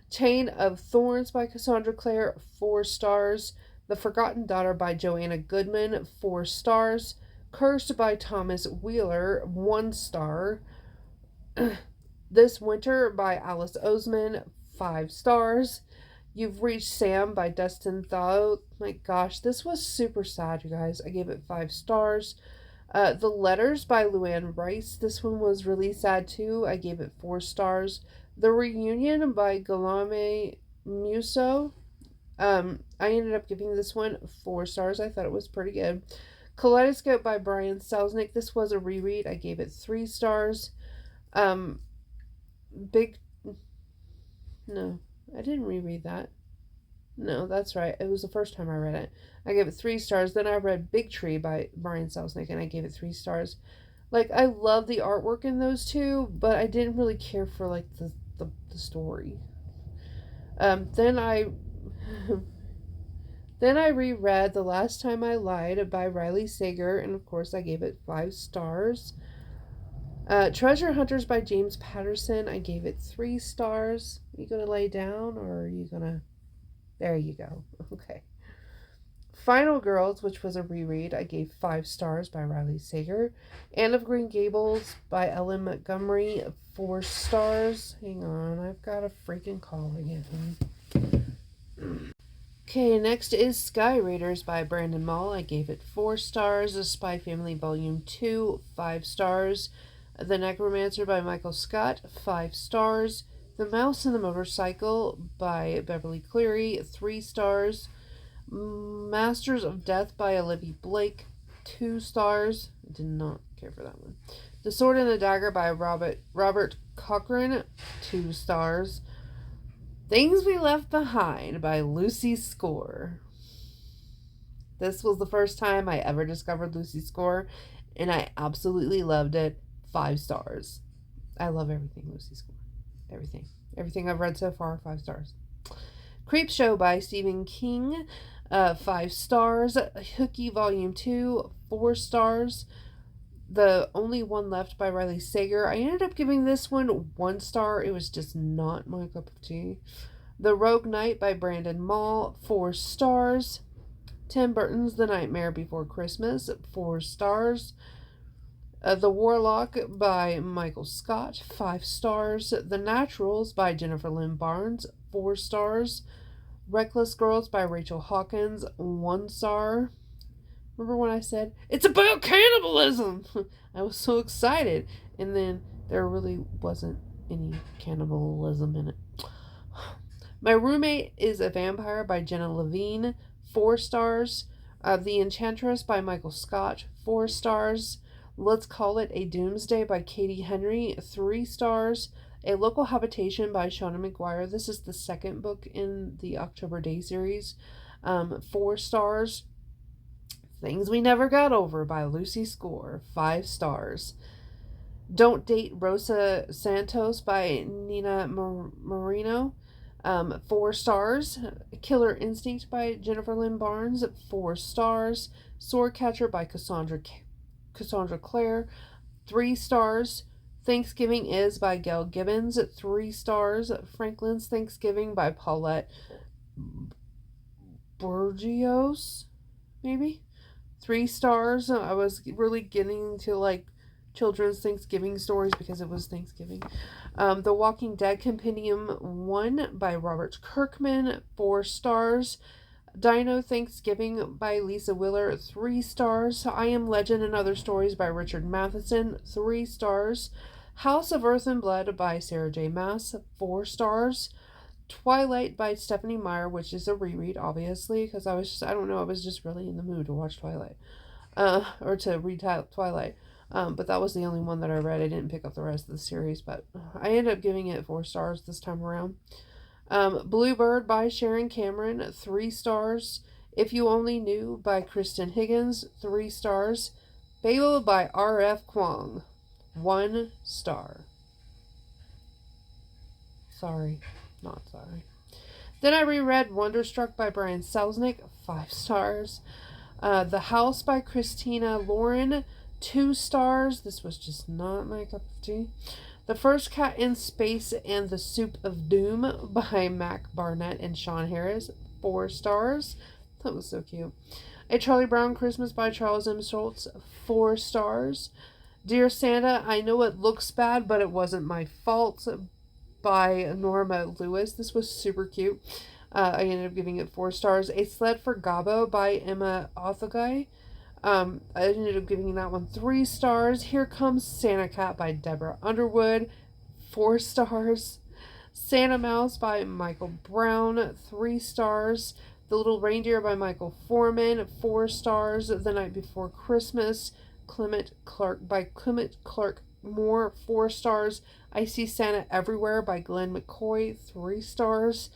Chain of Thorns by Cassandra Clare, 4 stars. The Forgotten Daughter by Joanna Goodman, 4 stars. Cursed by Thomas Wheeler, 1 star. This Winter by Alice Oseman, 5 stars. You've Reached Sam by Dustin Thaw. My gosh, this was super sad, you guys. I gave it 5 stars. The Letters by Luann Rice. This one was really sad too. I gave it 4 stars. The Reunion by Guillaume Musso. I ended up giving this one 4 stars. I thought it was pretty good. Kaleidoscope by Brian Selznick. This was a reread. I gave it 3 stars. No, I didn't reread that. No, that's right. It was the first time I read it. I gave it 3 stars. Then I read Big Tree by Brian Selznick, and I gave it 3 stars. Like, I love the artwork in those two, but I didn't really care for, like, the story. Then I reread The Last Time I Lied by Riley Sager, and of course I gave it 5 stars. Treasure Hunters by James Patterson, I gave it 3 stars. Are you going to lay down, or are you going to... There you go. Okay. Final Girls, which was a reread, I gave 5 stars by Riley Sager. Anne of Green Gables by Ellen Montgomery, 4 stars. Hang on, I've got a freaking call again. Okay, next is Sky Raiders by Brandon Mall. I gave it 4 stars. The Spy Family Volume 2, 5 stars. The Necromancer by Michael Scott, 5 stars. The Mouse and the Motorcycle by Beverly Cleary, 3 stars. Masters of Death by Olivia Blake, 2 stars. I did not care for that one. The Sword and the Dagger by Robert Cochran, 2 stars. Things We Left Behind by Lucy Score. This was the first time I ever discovered Lucy Score, and I absolutely loved it. 5 stars. I love everything Lucy Score. Everything. Everything I've read so far, 5 stars. Creepshow by Stephen King, 5 stars. Hooky Volume 2, 4 stars. The Only One Left by Riley Sager. I ended up giving this one 1 star. It was just not my cup of tea. The Rogue Knight by Brandon Mall, 4 stars. Tim Burton's The Nightmare Before Christmas, 4 stars. The Warlock by Michael Scott, 5 stars. The Naturals by Jennifer Lynn Barnes, 4 stars. Reckless Girls by Rachel Hawkins, 1 star. Remember when I said, it's about cannibalism? I was so excited. And then there really wasn't any cannibalism in it. My Roommate is a Vampire by Jenna Levine, 4 stars. The Enchantress by Michael Scott, 4 stars. Let's Call It a Doomsday by Katie Henry, 3 stars. A Local Habitation by Shauna McGuire. This is the second book in the October Day series. 4 stars. Things We Never Got Over by Lucy Score, 5 stars. Don't Date Rosa Santos by Nina Marino, 4 stars. Killer Instinct by Jennifer Lynn Barnes, 4 stars. Swordcatcher by Cassandra Clare, 3 stars. Thanksgiving Is by Gail Gibbons, 3 stars. Franklin's Thanksgiving by Paulette Burgios, maybe? 3 stars. I was really getting to like children's Thanksgiving stories because it was Thanksgiving. The Walking Dead Compendium 1 by Robert Kirkman, 4 stars. Dino Thanksgiving by Lisa Willer, 3 stars. I Am Legend and Other Stories by Richard Matheson, 3 stars. House of Earth and Blood by Sarah J. Maas, 4 stars. Twilight by Stephanie Meyer, which is a reread, obviously, because I was just really in the mood to watch Twilight, or to read Twilight. But that was the only one that I read. I didn't pick up the rest of the series, but I ended up giving it 4 stars this time around. Bluebird by Sharon Cameron, 3 stars. If You Only Knew by Kristen Higgins, 3 stars. Babel by R.F. Kuang, 1 star. Sorry, not sorry. Then I reread Wonderstruck by Brian Selznick, 5 stars. The House by Christina Lauren, 2 stars. This was just not my cup of tea. The First Cat in Space and the Soup of Doom by Mac Barnett and Sean Harris, 4 stars. That was so cute. A Charlie Brown Christmas by Charles M. Schultz, 4 stars. Dear Santa, I Know It Looks Bad, But It Wasn't My Fault by Norma Lewis. This was super cute. I ended up giving it 4 stars. A Sled for Gabo by Emma Othagai. I ended up giving that one 3 stars. Here Comes Santa Cat by Deborah Underwood, 4 stars. Santa Mouse by Michael Brown, 3 stars. The Little Reindeer by Michael Foreman, 4 stars. The Night Before Christmas by Clement Clark Moore, 4 stars. I See Santa Everywhere by Glenn McCoy, 3 stars.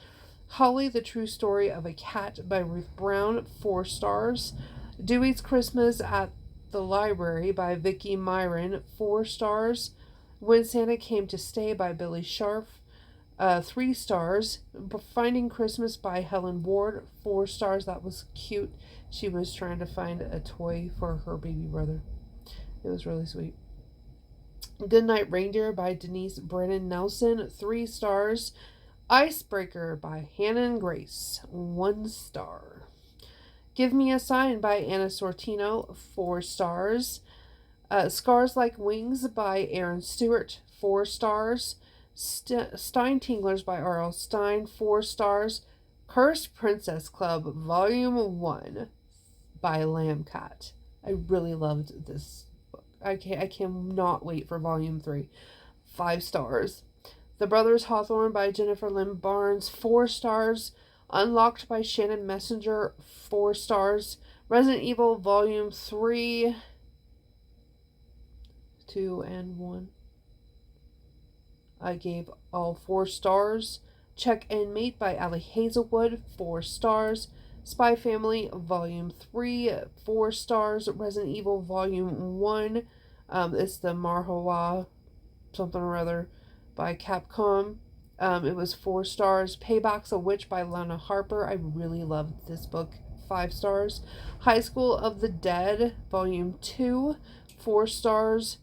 Holly, The True Story of a Cat by Ruth Brown, 4 stars. Dewey's Christmas at the Library by Vicki Myron, 4 stars. When Santa Came to Stay by Billy Sharp, 3 stars. Finding Christmas by Helen Ward, 4 stars. That was cute. She was trying to find a toy for her baby brother. It was really sweet. Goodnight Reindeer by Denise Brennan Nelson, 3 stars. Icebreaker by Hannah Grace, 1 star. Give Me a Sign by Anna Sortino, 4 stars. Scars Like Wings by Aaron Stewart, 4 stars. Stein Tinglers by R.L. Stein, 4 stars. Cursed Princess Club, Volume 1 by Lambcat. I really loved this book. I cannot wait for Volume 3. 5 stars. The Brothers Hawthorne by Jennifer Lynn Barnes, 4 stars. Unlocked by Shannon Messenger, 4 stars. Resident Evil Volume 3, 2, and 1. I gave all 4 stars. Check and Mate by Allie Hazelwood, 4 stars. Spy Family Volume 3, 4 stars. Resident Evil Volume 1, it's the Marhawa something or other by Capcom. It was 4 stars. Payback's a Witch by Lana Harper. I really loved this book. 5 stars. High School of the Dead, Volume 2, 4 stars.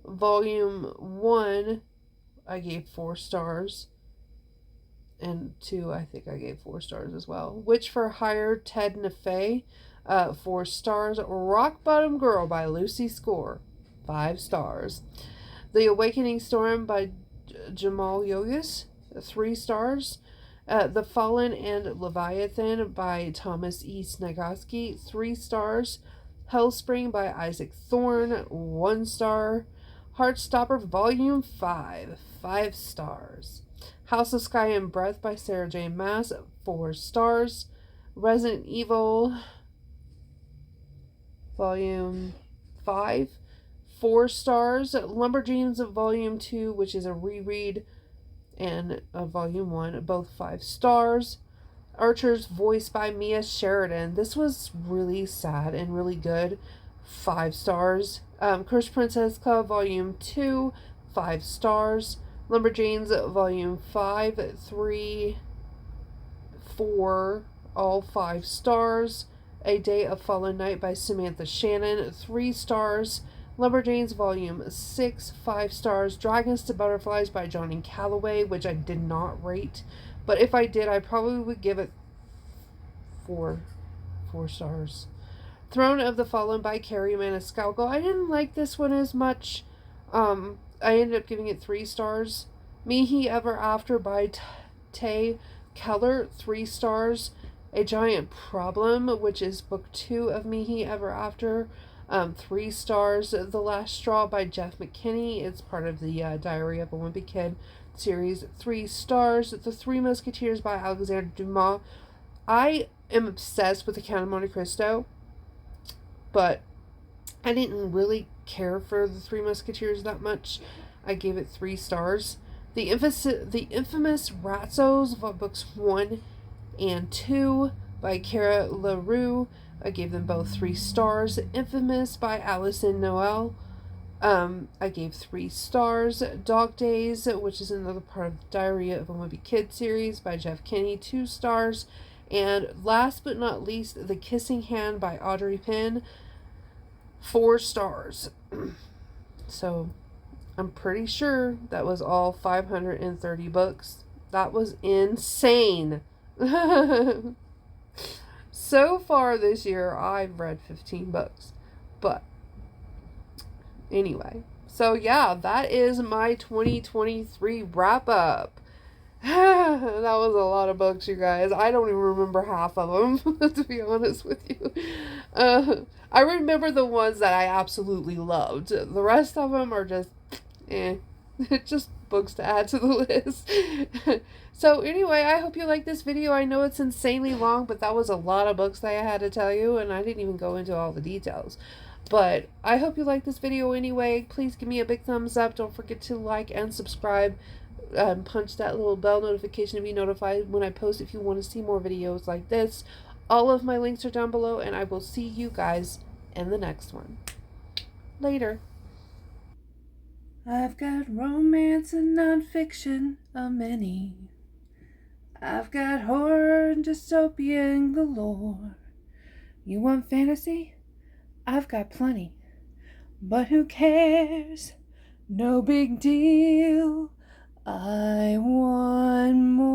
Volume 1, I gave 4 stars. And 2, I think I gave 4 stars as well. Witch for Hire, Ted Nefay, 4 stars. Rock Bottom Girl by Lucy Score, 5 stars. The Awakening Storm by Jamal Yogis, 3 stars. The Fallen and Leviathan by Thomas E. Snagowski, 3 stars. Hellspring by Isaac Thorne, 1 star. Heartstopper Volume 5, 5 stars. House of Sky and Breath by Sarah J. Maas, 4 stars. Resident Evil Volume 5, 4 stars. Lumberjanes Volume 2, which is a reread, and Volume 1, both 5 stars. Archer's Voice by Mia Sheridan. This was really sad and really good. 5 stars. Cursed Princess Club Volume 2, 5 stars. Lumberjanes Volume 5, 3, 4, all 5 stars. A Day of Fallen Night by Samantha Shannon, 3 stars. Lumberjanes Volume 6, 5 stars. Dragons to Butterflies by Johnny Calloway, which I did not rate. But if I did, I probably would give it 4 stars. Throne of the Fallen by Carrie Maniscalco. I didn't like this one as much. I ended up giving it 3 stars. Me He Ever After by Tay Keller, 3 stars. A Giant Problem, which is book 2 of Me He Ever After, 3 stars. The Last Straw by Jeff McKinney. It's part of the Diary of a Wimpy Kid series, 3 stars. The Three Musketeers by Alexander Dumas. I am obsessed with the Count of Monte Cristo, but I didn't really care for the Three Musketeers that much. I gave it 3 stars. The infamous Ratzos, books 1 and 2 by Cara LaRue. I gave them both 3 stars. Infamous by Alison Noel. I gave 3 stars. Dog Days, which is another part of the Diary of a Wimpy Kid series by Jeff Kinney, 2 stars. And last but not least, The Kissing Hand by Audrey Penn, 4 stars. So I'm pretty sure that was all 530 books. That was insane. So far this year, I've read 15 books. But anyway, so yeah, that is my 2023 wrap up. That was a lot of books, you guys. I don't even remember half of them, to be honest with you. I remember the ones that I absolutely loved. The rest of them are just, just books to add to the list. So anyway, I hope you like this video. I know it's insanely long, but that was a lot of books that I had to tell you, and I didn't even go into all the details. But I hope you like this video anyway. Please give me a big thumbs up. Don't forget to like and subscribe. Punch that little bell notification to be notified when I post if you want to see more videos like this. All of my links are down below, and I will see you guys in the next one. Later. I've got romance and nonfiction, a many. I've got horror and dystopian galore. You want fantasy? I've got plenty. But who cares? No big deal. I want more.